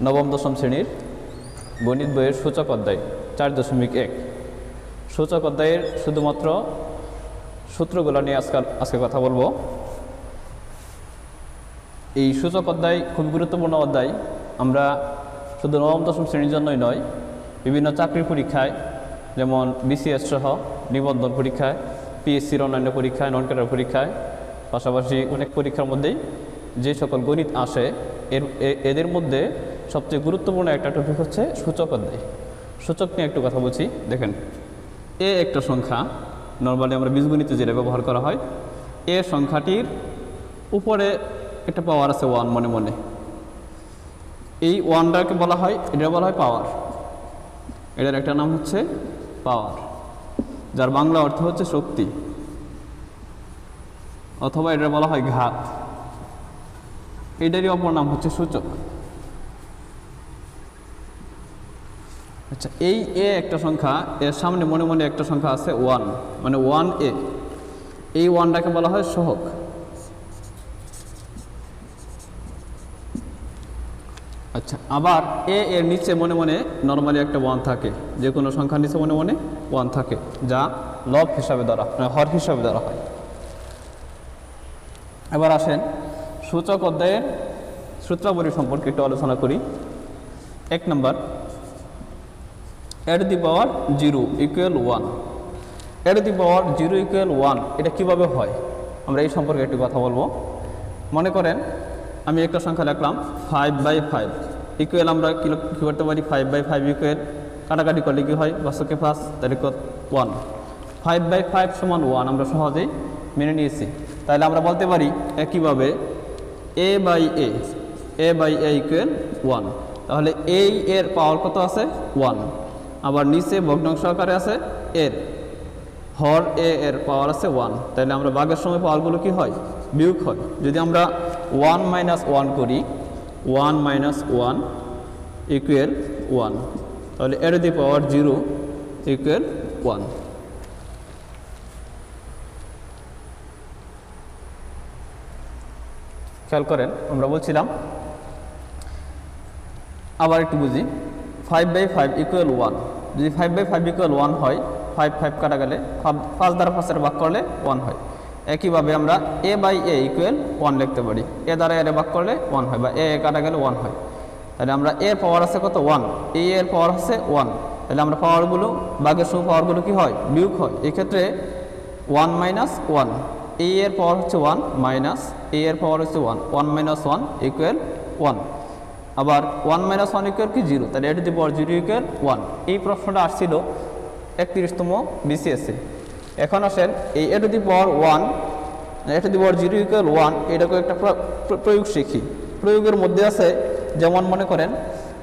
নবম দশম শ্রেণীর গণিত বইয়ের সূচক অধ্যায় 4.1 সূচক অধ্যায়ের শুধুমাত্র সূত্রগুলো নিয়ে আজকে কথা বলবো। এই সূচক অধ্যায় খুব গুরুত্বপূর্ণ অধ্যায়। আমরা শুধু নবম দশম শ্রেণীর জন্যই নয়, বিভিন্ন চাকরির পরীক্ষায় যেমন বিসিএস সহ নিবন্ধন পরীক্ষায়, পিএসসির অন্যান্য পরীক্ষায়, নন ক্যাডার পরীক্ষায়, পাশাপাশি অনেক পরীক্ষার মধ্যেই যে সকল গণিত আসে এদের মধ্যে সবচেয়ে গুরুত্বপূর্ণ একটা টপিক হচ্ছে সূচক অধ্যায়। সূচক নিয়ে একটু কথা বলছি। দেখেন, এ একটা সংখ্যা, নর্মালি আমরা বীজগণিতে যেটা ব্যবহার করা হয়, এ সংখ্যাটির উপরে একটা পাওয়ার আছে 1 মনে মনে। এই 1টাকে বলা হয়, এটা বলা হয় পাওয়ার। এটার একটা নাম হচ্ছে পাওয়ার, যার বাংলা অর্থ হচ্ছে শক্তি, অথবা এটা বলা হয় ঘাত। এটারই অপর নাম হচ্ছে সূচক। আচ্ছা, এই এ একটা সংখ্যা, এর সামনে মনে মনে একটা সংখ্যা আছে 1, মানে 1a। এই 1টাকে বলা হয় সহগ। আচ্ছা, আবার এর নিচে মনে মনে নর্মালি একটা 1 থাকে, যে কোনো সংখ্যার নিচে মনে মনে 1 থাকে, যা লব হিসাবে ধরা, হর হিসাবে ধরা হয়। এবার আসেন সূচক অধ্যায়ের সূত্রাবলী সম্পর্কে একটু আলোচনা করি। 1 নম্বর, এট দি পাওয়ার 0 ইকুয়াল 1। এট দি পাওয়ার 0 ইকুয়াল 1 এটা কিভাবে হয় আমরা এই সম্পর্কে একটু কথা বলবো। মনে করেন আমি একটা সংখ্যা লিখলাম 5/5 ইকুয়াল, আমরা কি করতে পারি, 5/5 ইকুয়াল কাটাকাটি করলে কি হয়, 5 5 তাহলে 1। 5/5 সমান 1 আমরা সহজেই মেনে নিয়েছি। তাহলে আমরা বলতে পারি একইভাবে a বাই এ ইকুয়াল 1। তাহলে এই এর পাওয়ার কত আছে, 1। আবার নিচে ভগ্নাংশ আকারে আছে এর হর এর পাওয়ার আছে 1। তাহলে আমরা ভাগের সময় পাওয়ারগুলো কি হয়, বিয়োগ হয়। যদি আমরা 1 - 1 করি, 1 - 1 ইকুয়াল 1, তাহলে এট দি পাওয়ার 0 ইকুয়াল 1। খেয়াল করেন, আমরা বলছিলাম, আবার একটু বুঝি, 5/5 ইকুয়াল 1। যদি 5/5 ইকুয়াল 1 হয়, 5 কাটা গেলে 5 দ্বারা 5 ভাগ করলে 1 হয়। একইভাবে আমরা a বাই এ ইকুয়াল 1 লিখতে পারি। এ দ্বারা এর ভাগ করলে 1 হয়, বা এ কাটা গেলে 1 হয়। তাহলে আমরা এর পাওয়ার আছে কত, 1। এর পাওয়ার হচ্ছে 1। তাহলে আমরা পাওয়ারগুলো, ভাগের সময় পাওয়ারগুলো কি হয়, বিয়োগ হয়। এক্ষেত্রে 1 - 1, এর পাওয়ার হচ্ছে 1 মাইনাস এর পাওয়ার হচ্ছে 1, 1 - 1 ইকুয়াল 1। আবার 1 - 1 ইকুয়াল কি, 0। তাহলে এট দি পাওয়ার 0 ইকুয়াল 1। এই প্রশ্নটা আসছিল 31তম বিসিএসে। এখন আসেন এই এট দি পাওয়ার 1, এট দি পাওয়ার 0 ইকুয়াল 1, এটাকে একটা প্রয়োগ শিখি। প্রয়োগের মধ্যে আছে, যেমন মনে করেন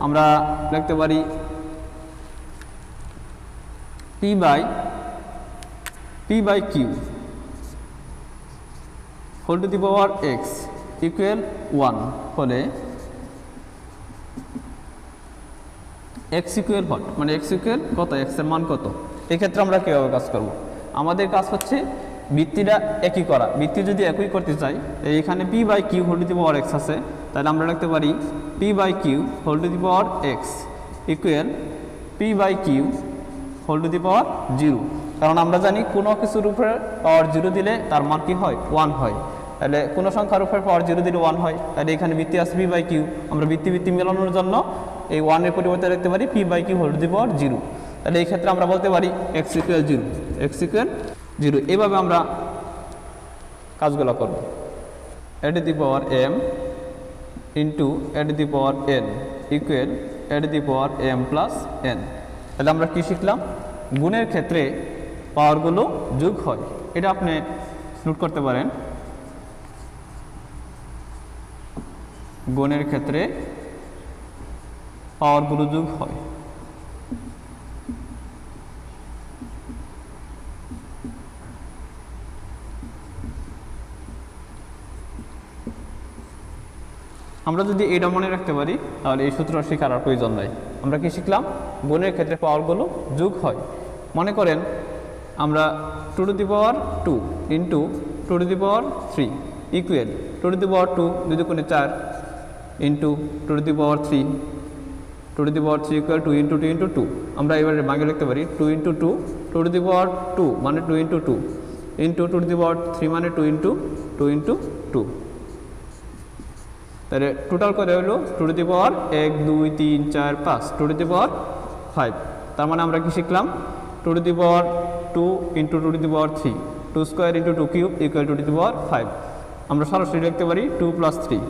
আমরা লিখতে পারি p by q whole to the power x equal 1 হলে x ইকুয়াল হট, মানে x ইকুয়াল কত, x এর মান কত। এক্ষেত্রে আমরা কীভাবে কাজ করব, আমাদের কাজ হচ্ছে ভিত্তিটা একই করা। ভিত্তি যদি একই করতে চাই, এইখানে p by q whole to the power x আছে, তাহলে আমরা লিখতে পারি p by q whole to the power x equal p by q whole to the power 0। কারণ আমরা জানি কোনো কিছুর উপরে পাওয়ার 0 দিলে তার মান কি হয়, 1 হয়। তাহলে কোনো সংখ্যার উপরে পাওয়ার 0 দিলে 1 হয়। তাহলে এখানে ভিত্তি আছে p বাই q। আমরা ভিত্তি মেলানোর জন্য এই 1 এর পরিবর্তে লিখতে পারি p by q whole to the power 0। তাহলে এই ক্ষেত্রে আমরা বলতে পারি x ইকুয়াল 0, x ইকুয়াল 0। এইভাবে আমরা কাজগুলো করব। এট দি পাওয়ার m ইন্টু এট দি পাওয়ার n ইকুয়াল এট দি পাওয়ার m প্লাস n। তাহলে আমরা কি শিখলাম, গুণের ক্ষেত্রে পাওয়ারগুলো যোগ হয়। এটা আপনি নোট করতে পারেন, গুণের ক্ষেত্রে পাওয়ারগুলো যোগ হয়। আমরা যদি এটা মনে রাখতে পারি, তাহলে এই সূত্র শেখার আর প্রয়োজন নাই। আমরা কি শিখলাম, গুণের ক্ষেত্রে পাওয়ারগুলো যোগ হয়। মনে করেন আমরা 2 to the power 2 into 2 to the power 3 equal 2 to the power 2 2 × 4 into 2 to the power 3 two to the power 3 equal 2 into 2 into 2। আমরা এবারে ভাগে লিখতে পারি 2 into 2 two to the power 2 মানে 2 into 2 into two to the power 3 মানে 2 into 2 into 2। তাহলে total করে হলো two to the power 1 2 3 4 5 two to the power 5। তার মানে আমরা কি শিখলাম two to the power 2 into two to the power 3 2 square into 2 cube equal to the power 5। আমরা সরাসরি লিখতে পারি 2 প্লাস 3,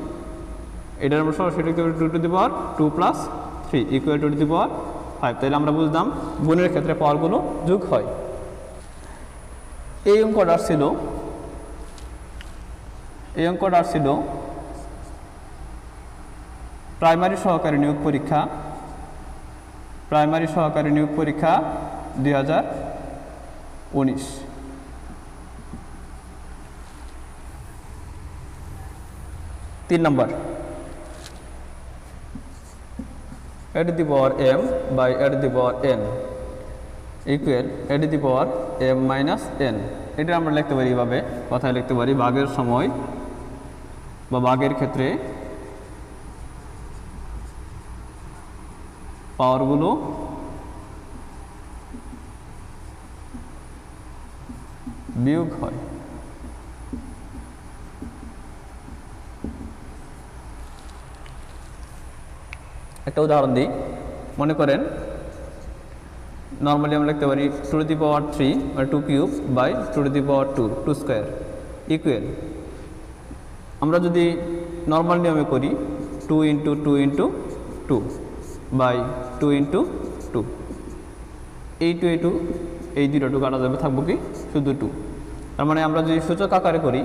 এটার আমরা সরাসরি লিখতে পারি 2 to the power 2 plus 3 equal to the power 5। তাহলে আমরা বুঝলাম গুণের ক্ষেত্রে পাওয়ারগুলো যোগ হয়। এই অঙ্কটা ছিল প্রাইমারি সহকারী নিয়োগ পরীক্ষা 2019। 3 নম্বর a to the power m by a to the power n equal a to the power m minus n। এটা আমরা লিখতে পারি এইভাবে, কথায় লিখতে পারি ভাগের সময় বা ভাগের ক্ষেত্রে পাওয়ারগুলো বিয়োগ হয়। একটা উদাহরণ দিই, মনে করেন নর্মালি আমরা লিখতে পারি 2 টু দি পাওয়ার 3 বা 2 cube by 2 to the power 2 square equal, আমরা যদি নর্মাল নিয়মে করি 2 ইন্টু 2 ইন্টু 2 বাই 2 ইন্টু 2, এই 2 এই দুটো 2 কাটা যাবে, থাকবো কি শুধু 2। তার মানে আমরা যদি সূচক আকারে করি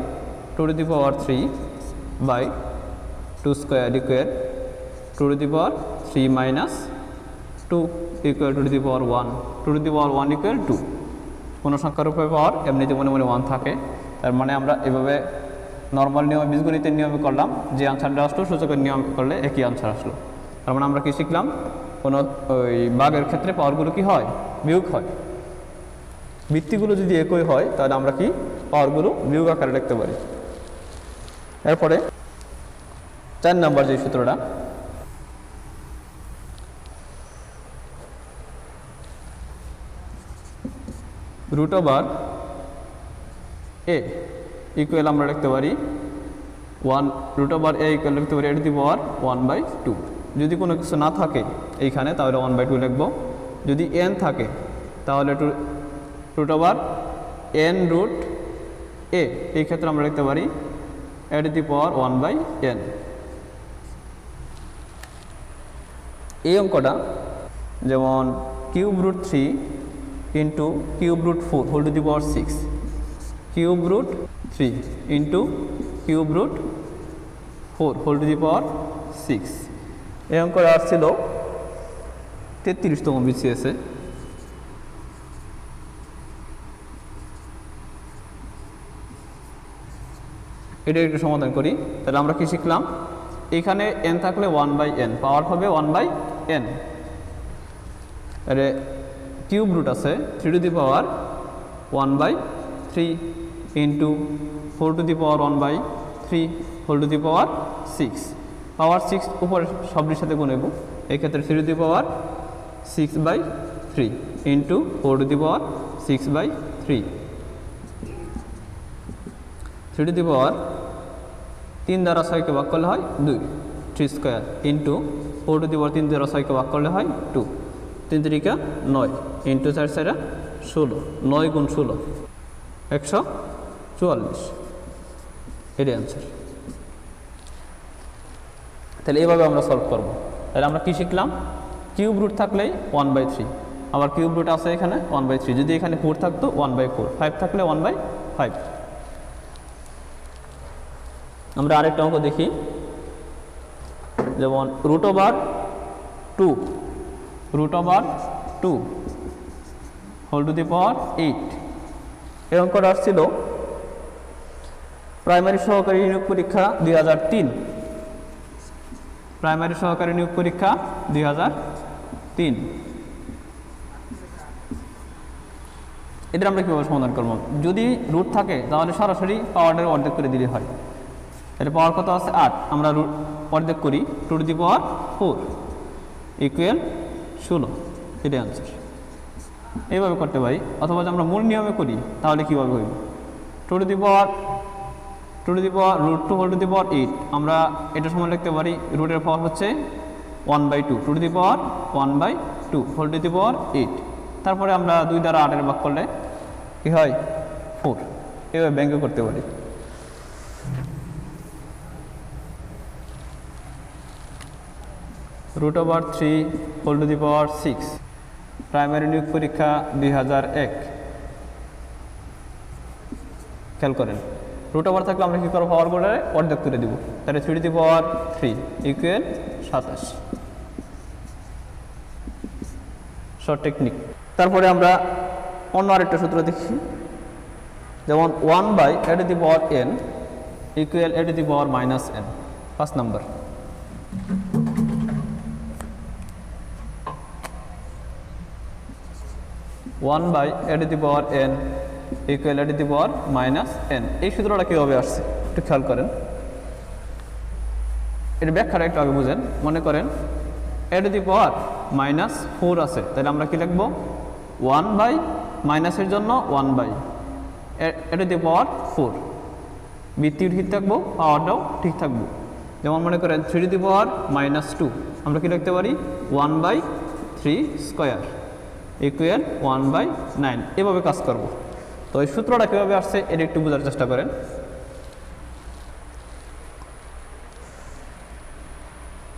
2 to the power 3 by 2 square equal 2 to the power 3 minus 2 equal 2 to the power 1, 2 to the power 1 equal 2। কোনো সংখ্যার উপরে পাওয়ার এমনিতে মনে মনে 1 থাকে। তার মানে আমরা এভাবে নর্মাল নিয়মে বীজগণিতের নিয়মে করলাম, যে আনসারটা আসলো সূচকের নিয়ম করলে একই আনসার আসলো। তার মানে আমরা কি শিখলাম, কোনো ওই ভাগের ক্ষেত্রে পাওয়ারগুলো কি হয় বিয়োগ হয়। ভিত্তিগুলো যদি একই হয় তাহলে আমরা কি পাওয়ারগুলো বিয়োগ আকারে লিখতে পারি। এরপরে 4 নম্বর যে সূত্রটা, রুট ওভার এ ইকুয়াল আমরা লিখতে পারি 1, রুট ওভার এ ইকুয়াল লিখতে পারি a টু দি পাওয়ার 1/2। যদি কোনো কিছু না থাকে এইখানে তাহলে 1/2 লিখব, যদি n থাকে তাহলে রুট ওভার n রুট এ, এই ক্ষেত্রে আমরা লিখতে পারি a to the power 1/n। এই অঙ্কটা যেমন cube root 3 into cube root 4 whole to the power 6, cube root 3 into cube root 4 whole to the power 6। এই অঙ্কটা আসছিল 33তম বিসিএসে। এটা একটু সমাধান করি। তাহলে আমরা কি শিখলাম, এখানে n থাকলে 1/n, পাওয়ার হবে 1/n। আরে কিউব রুট আছে 3 to the power 1/3 into 4 to the power 1/3 whole to the power 6, power 6 উপরে সবটির সাথে গুণ নেব, এক্ষেত্রে 3 to the power 6/3 into 4 to the power 6/3, 3 to the power 3 দ্বারা 6কে ভাগ করলে হয় 2, 3 square into 4 to the power 3 দ্বারা 6কে ভাগ করলে হয় 2, 3 3 9 ইন্টু 4 4 16, 9 গুণ 16 144, এটাই অ্যান্সার। তাহলে এইভাবে আমরা সলভ করব। তাহলে আমরা কি শিখলাম, কিউব রুট থাকলেই 1/3, আবার কিউব রুট আছে এখানে 1/3, যদি এখানে 4 থাকতো 1/4, 5 থাকলে 1/5। আমরা আরেকটা অঙ্ক দেখি, যেমন root over 2 whole to the power 8। এই অঙ্কটা আসছিল প্রাইমারি সহকারী নিয়োগ পরীক্ষা 2003, প্রাইমারি সহকারী নিয়োগ পরীক্ষা 2003। এটা আমরা কীভাবে সমাধান করব, যদি রুট থাকে তাহলে সরাসরি পাওয়ারটাকে অর্ধেক করে দিলে হয়। তাহলে পাওয়ার কত আছে 8, আমরা অর্ধেক করি 2 টু দি পাওয়ার 4, ইকুয়াল 16, এটাই আনসার। এইভাবে করতে পারি, অথবা যদি আমরা মূল নিয়মে করি তাহলে কীভাবে হইব, two to the power √2 whole to the power 8, আমরা এটা সময় লিখতে পারি রুটের পাওয়ার হচ্ছে 1/2, two to the power 1/2 whole to the power 8। তারপরে আমরা 2 দ্বারা 8 ভাগ করলে কী হয় 4, এভাবে ব্যঙ্গ করতে পারি। √3 whole to the power 6, primary নিয়োগ পরীক্ষা 2001। খেয়াল করেন √ওভার থাকলে আমরা কী করবো, পাওয়ার করে অর্ধেক করে দিব, তাহলে 3 to the power 3 equal 27। Short technique. তারপরে আমরা অন্য আরেকটা সূত্র দেখি, যেমন 1/a to the power n equal a to the power -n। 5 number, one by a to the power n equal a to the power -n। এই সূত্রটা কীভাবে আসছে একটু খেয়াল করেন, এর ব্যাখ্যাটা একটু আগে বুঝেন। মনে করেন a টু দি পাওয়ার -4 আছে, তাহলে আমরা কি লিখব, 1/, মাইনাসের জন্য 1/, a টু দি পাওয়ার 4। বৃত্তিও ঠিক থাকবো, পাওয়ারটাও ঠিক থাকবো। যেমন মনে করেন 3 টু দি পাওয়ার -2, আমরা কি লিখতে পারি 1/3 স্কোয়ার ইকুয়াল 1/9। এভাবে কাজ করব। তো এই সূত্রটা কীভাবে আসছে এটা একটু বোঝার চেষ্টা করেন।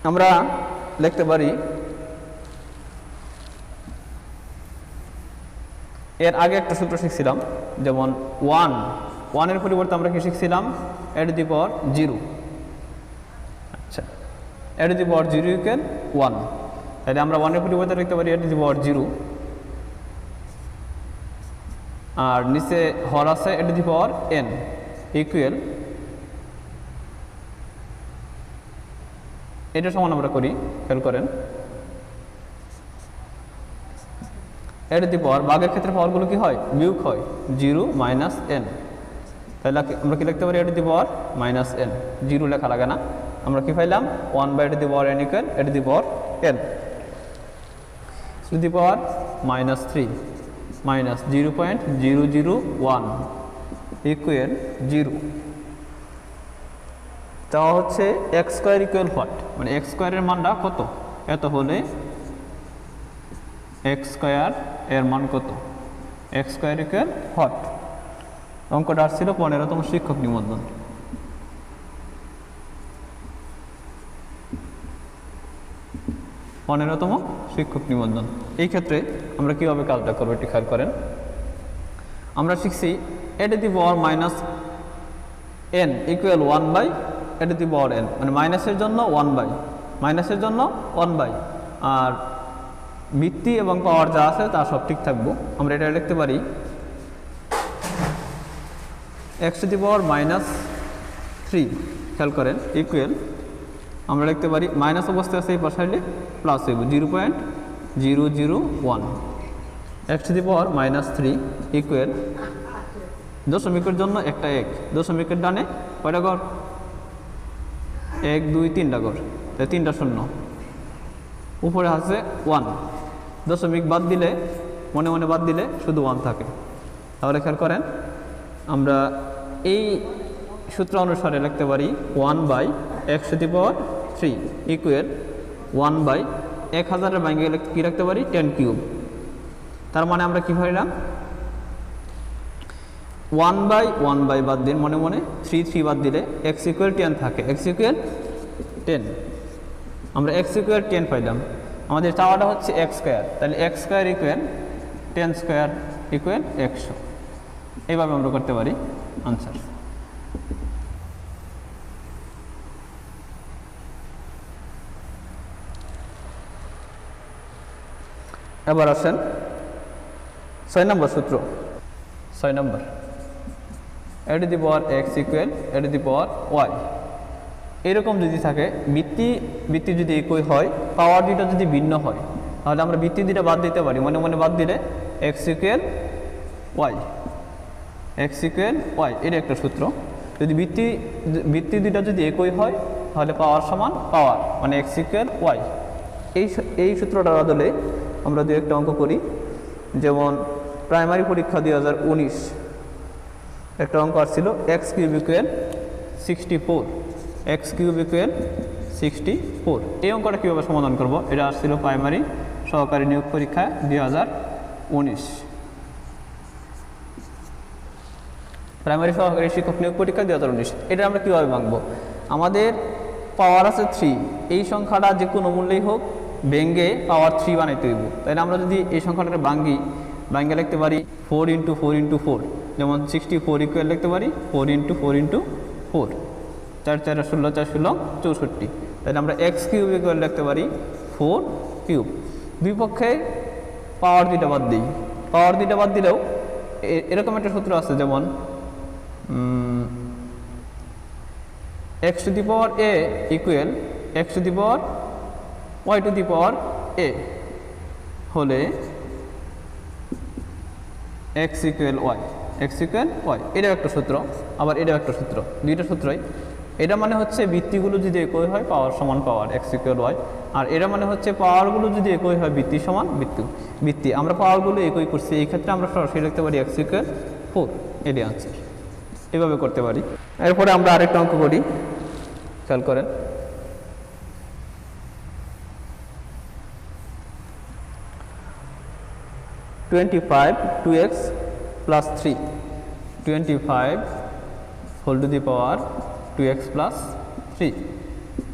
আমরা লিখতে পারি, এর আগে একটা সূত্র শিখছিলাম, যেমন 1 এর পরিবর্তে আমরা কি শিখছিলাম, a টু দি পাওয়ার 0। আচ্ছা, a to the power 0 equal 1, তাহলে আমরা 1 এর পরিবর্তে লিখতে পারি a টু দি পাওয়ার 0, আর নিচে হর আছে a to the power n equal, এটা সমান আমরা করি, খেয়াল করেন a টু দি পাওয়ার ভাগের ক্ষেত্রে পাওয়ারগুলো কি হয়, বিয়োগ হয়, 0 - n। তাহলে আমরা কি লিখতে পারি a to the power -n, 0 লেখা লাগে না। আমরা কি পাইলাম 1/a to the power n equal a to the power n two the power -3 -0.001 equal 0। তা হচ্ছে x স্কোয়ার ইকুয়াল হোয়াট, মানে x স্কোয়ারের মানটা কত, এত হলে x স্কোয়ার এর মান কত, x স্কোয়ার ইকুয়াল হোয়াট। অঙ্কটা আসছিল 15তম শিক্ষক নিবন্ধন। শিক্ষক নিবন্ধন। এই ক্ষেত্রে আমরা কীভাবে কাজটা করবো একটু খেয়াল করেন। আমরা শিখছি a to the power -n equal 1/a to the power n, মানে মাইনাসের জন্য 1/, মাইনাসের জন্য 1/, আর বৃত্তি এবং পাওয়ার যা আছে তা সব ঠিক থাকবো। আমরা এটা লিখতে পারি x টু দি পাওয়ার -3, খেয়াল করেন ইকুয়াল, আমরা লিখতে পারি মাইনাস অবস্থায় আছে এই পাশে প্লাস হইব 0.001। x two the power -3 equal, দশমিকের জন্য একটা 1, দশমিকের ডানে কয়টা ঘর, 1 2 3টা ঘর, তাই 3টা শূন্য, উপরে আছে 1, দশমিক বাদ দিলে মনে মনে বাদ দিলে শুধু 1 থাকে। তাহলে খেয়াল করেন আমরা এই সূত্র অনুসারে লিখতে পারি 1/x two the power 3 equal 1/1000 ভাঙিয়ে কি রাখতে পারি 10 কিউব। তার মানে আমরা কি পাইলাম 1/1 বাদ দিন, মনে মনে 3 বাদ দিলে x ইকুয়াল 10 থাকে, x ইকুয়াল 10, আমরা x ইকুয়াল 10 পাইলাম। আমাদের চাওয়াটা হচ্ছে x স্কোয়ার, তাহলে x square equal 10 square equal 100। এইভাবে আমরা করতে পারি আনসার। এবার আসেন 6 নম্বর সূত্র। 6 নম্বর, a to the power x equal a to the power y। এরকম যদি থাকে, বৃত্তি যদি একই হয়, পাওয়ার দুইটা যদি ভিন্ন হয়, তাহলে আমরা বৃত্তি দুইটা বাদ দিতে পারি, মনে মনে বাদ দিলে x equal y, x equal y, এটা একটা সূত্র। যদি বৃত্তি দুইটা যদি একই হয় তাহলে পাওয়ার সমান পাওয়ার, মানে x ইকুয়াল y। এই সূত্রটা বদলে আমরা দু একটা অঙ্ক করি। যেমন প্রাইমারি পরীক্ষা 2019 একটা অঙ্ক আসছিল x cube equal 64, x cube equal 64। এই অঙ্কটা কীভাবে সমাধান করব, এটা আসছিল প্রাইমারি সহকারী নিয়োগ পরীক্ষা 2019, প্রাইমারি সহকারী শিক্ষক নিয়োগ পরীক্ষা 2019। এটা আমরা কীভাবে ভাঙবো, আমাদের পাওয়ার আছে 3, এই সংখ্যাটা যে কোনো মূল্যেই হোক ভেঙে পাওয়ার 3 বানাইতে হইব। তাই আমরা যদি এই সংখ্যাটাকে ভাঙ্গে লিখতে পারি 4 × 4 × 4, যেমন 64 ইকুয়াল লিখতে পারি 4 × 4 × 4, 4 4 16, 4 16 64। তাহলে আমরা এক্স কিউব ইকুয়াল লিখতে পারি 4 কিউব। দুই পক্ষে পাওয়ার দুইটা বাদ দিই, পাওয়ার দুইটা বাদ দিলেও এরকম একটা সূত্র আছে, যেমন x two the power a equal x two the power y two the power a হলে x equal y, x equal y। এটাও একটা সূত্র, আবার এটাও একটা সূত্র, দুইটা সূত্রই। এটা মানে হচ্ছে ভিত্তিগুলো যদি একই হয় পাওয়ার সমান পাওয়ার, x ইকুয়াল y। আর এটা মানে হচ্ছে পাওয়ারগুলো যদি একই হয় ভিত্তি সমান ভিত্তি। আমরা পাওয়ারগুলো একই করছি, এই ক্ষেত্রে আমরা সরাসরি লিখতে পারি x ইকুয়াল 4, এটাই আনসার। এভাবে করতে পারি। এরপরে আমরা আরেকটা অঙ্ক করি, খেয়াল করেন। (25) 2x plus 3, 25 whole to the power 2x plus 3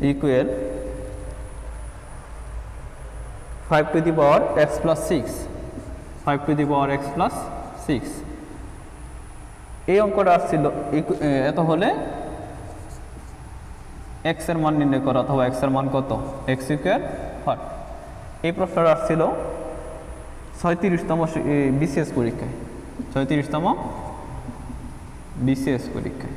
equal 5 to the power x plus 6, 5 to the power x plus 6। এই অঙ্কটা আসছিল এত হলে x এর মান নির্ণয় করা, অথবা x এর মান কত, x ইকুয়াল what। এই প্রশ্নটা আসছিল 36তম বিসিএস পরীক্ষায়, 36তম বিসিএস পরীক্ষায়।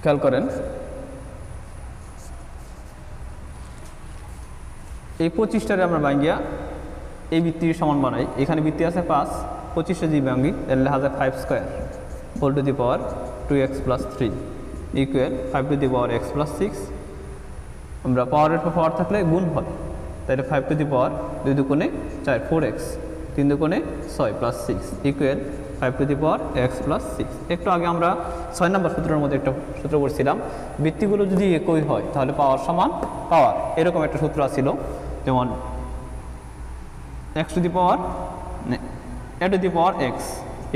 খেয়াল করেন, এই 25টারে আমরা ভাঙ্গিয়া এই বৃত্তির সমান বানাই। এখানে বৃত্তি আছে 5, 25টা যদি ভাঙ্গি তাহলে লেখা যায় 5 square whole to the power 2x plus 3 equal 5 to the power x plus 6। আমরা পাওয়ারের পাওয়ার থাকলে গুণ হয়, তাহলে 5 টু দি পাওয়ার 2 দুগুণে 4, 4x, 3 দুগুণে 6 plus 6 equal 5 to the power x plus 6। একটু আগে আমরা 6 নম্বর সূত্রের মধ্যে একটা সূত্র করছিলাম, বৃত্তিগুলো যদি একই হয় তাহলে পাওয়ার সমান পাওয়ার, এরকম একটা সূত্র ছিল। যেমন x two the power a to the power x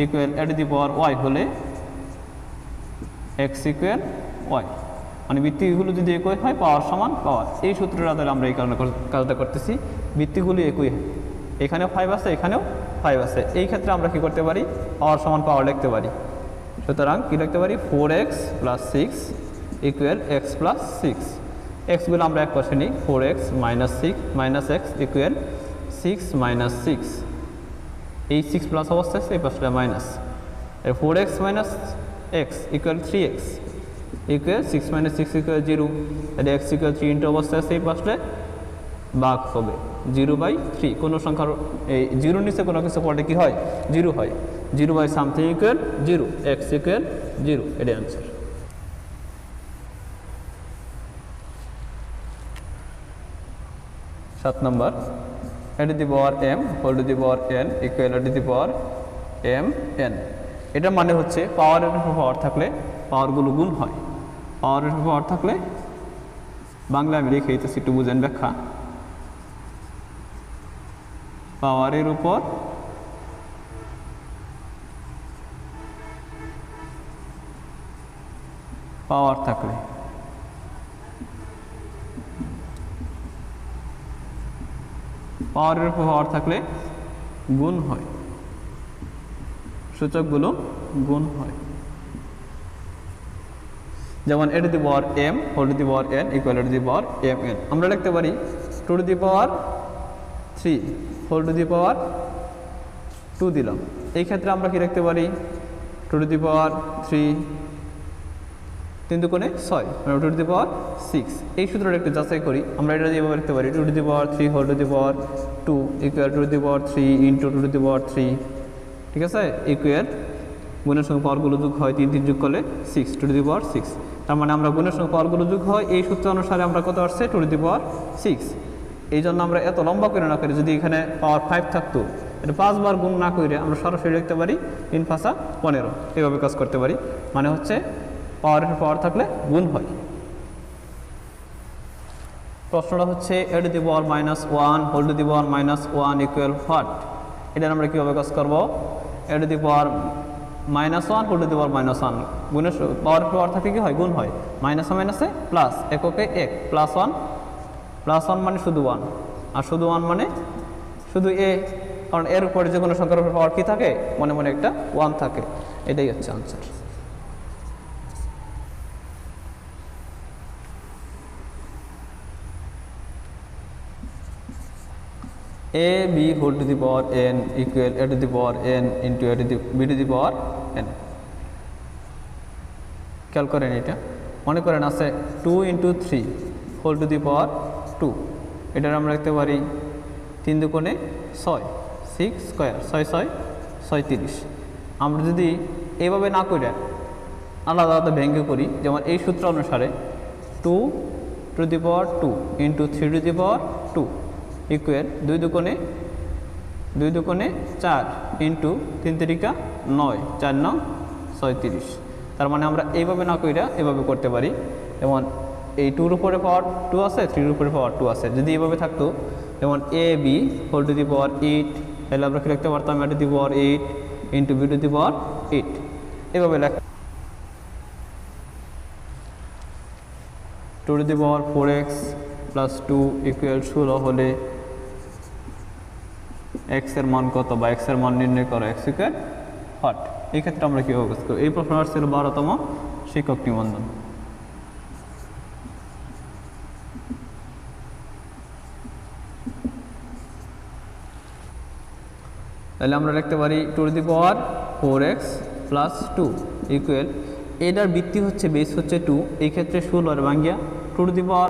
equal a to the power y হলে x ইকুয়াল y, মানে বৃত্তিগুলো যদি একই হয় পাওয়ার সমান পাওয়ার। এই সূত্রের আধারে আমরা এই কারণে কাজটা করতেছি, বৃত্তিগুলি একই হয়, এখানেও 5 আছে এখানেও 5 আছে, এই ক্ষেত্রে আমরা কি করতে পারি, পাওয়ার সমান পাওয়ার লিখতে পারি। সুতরাং কি লিখতে পারি, 4x plus 6 equal x plus 6। এক্সগুলো আমরা এক পাশে নিই, 4x minus 6 minus x equal 6 minus 6। এই 6 প্লাস অবস্থায় এই পাশটা minus, 4x minus x equal 3x equal 6 minus 6 equal 0। তাহলে x ইকুয়াল 3 ইন্টু অবস্থায় আছে এই পাশে ভাগ হবে 0/3। কোনো সংখ্যার এই 0 নিচে কোনো কিছু পড়লে কি হয়, 0 হয়, 0/something ইকুয়াল 0, x ইকুয়াল 0, এটাই আনসার। সাত নম্বর, a to the power m whole to the power n equal a to the power m n। এটা মানে হচ্ছে পাওয়ারের উপর পাওয়ার থাকলে পাওয়ারগুলো গুণ হয়, পাওয়ারের উপর পাওয়ার থাকলে, বাংলা আমি লিখে দিতেছি একটু বুঝেন ব্যাখ্যা। পাওয়ারের উপর পাওয়ার থাকলে পাওয়ারের উপর পাওয়ার থাকলে গুণ হয়, সূচকগুলো গুণ হয়। যেমন a to the power m whole to the power n equal to the power m n। আমরা লিখতে পারি 2 to the power 3 whole to the power 2 দিলাম। এই ক্ষেত্রে আমরা কি লিখতে পারি, 2 to the power 3 3 দুগুণে 6 মানে 2 to the power 6। এই সূত্রটা একটু যাচাই করি, আমরা এটা যেভাবে লিখতে পারি 2 to the power 3 whole to the power 2 equal 2 to the power 3 into 2 to the power 3, ঠিক আছে, ইকুয়াল গুণের সঙ্গে পাওয়ারগুলো যোগ হয়, 3 3 যোগ করলে 6 2 to the power 6। তার মানে আমরা গুণের সঙ্গে পাওয়ারগুলো যোগ হয়, এই সূত্র অনুসারে আমরা কত আসছে 2^6। এই জন্য আমরা এত লম্বা করে না করি, যদি এখানে পাওয়ার 5 থাকতো এটা 5 বার গুণ না করে আমরা সরাসরি লিখতে পারি 3×5=15, এভাবে কাজ করতে পারি। মানে হচ্ছে পাওয়ার থাকলে গুণ হয়। প্রশ্নটা হচ্ছে a to the power -1 whole to the power -1 equal what. এটা আমরা কীভাবে কাজ করব? a to the power -1 whole to the power -1 গুণের পাওয়ার থাকলে কি হয়? গুণ হয়। মাইনাসে মাইনাসে প্লাস, এককে এক, +1 মানে শুধু 1, আর শুধু 1 মানে শুধু a, কারণ এর উপরে যে কোনো সংখ্যার উপর পাওয়ার কী থাকে? মনে মনে একটা 1 থাকে। এটাই হচ্ছে answer. a b whole to the power n equal a to the power n into a to the b to the power n। খেয়াল করেন, এটা মনে করেন আছে 2 × 3 হোল টু দি পাওয়ার 2। এটার আমরা লিখতে পারি 3 দুগুণে 6, 6 স্কোয়ার, 6 6 36। আমরা যদি এভাবে না করে আলাদা আলাদা ভেঙে করি, যেমন এই সূত্র অনুসারে 2 to the power 2 into 3 to the power 2 equal 2 দুগুণে 4 ইন্টু 3 3 9, 4 9 36। তার মানে আমরা এইভাবে না কইরা এভাবে করতে পারি। যেমন এই 2-র উপরে পাওয়ার 2 আছে, 3-র উপরে পাওয়ার 2 আছে, যদি এভাবে থাকতো যেমন a b whole to the power 8, তাহলে আমরা কি লিখতে পারতাম? a to the power 8 into b to the power 8, এভাবে লেখা। 2 to the power 4x plus 2 equal 16 হলে x এর মান কত, বা x এর মান নির্ণয় করো, x ইকুয়াল হোয়াট। এই ক্ষেত্রে আমরা কীভাবে কাজ করব? এই প্রশ্ন আসছিল 12তম শিক্ষক নিবন্ধন। তাহলে আমরা লিখতে পারি 2 to the power 4x plus 2 equal, এটার ভিত্তি হচ্ছে বেস হচ্ছে 2, এই ক্ষেত্রে 16 ভাঙ্গিয়া 2 টু দি পাওয়ার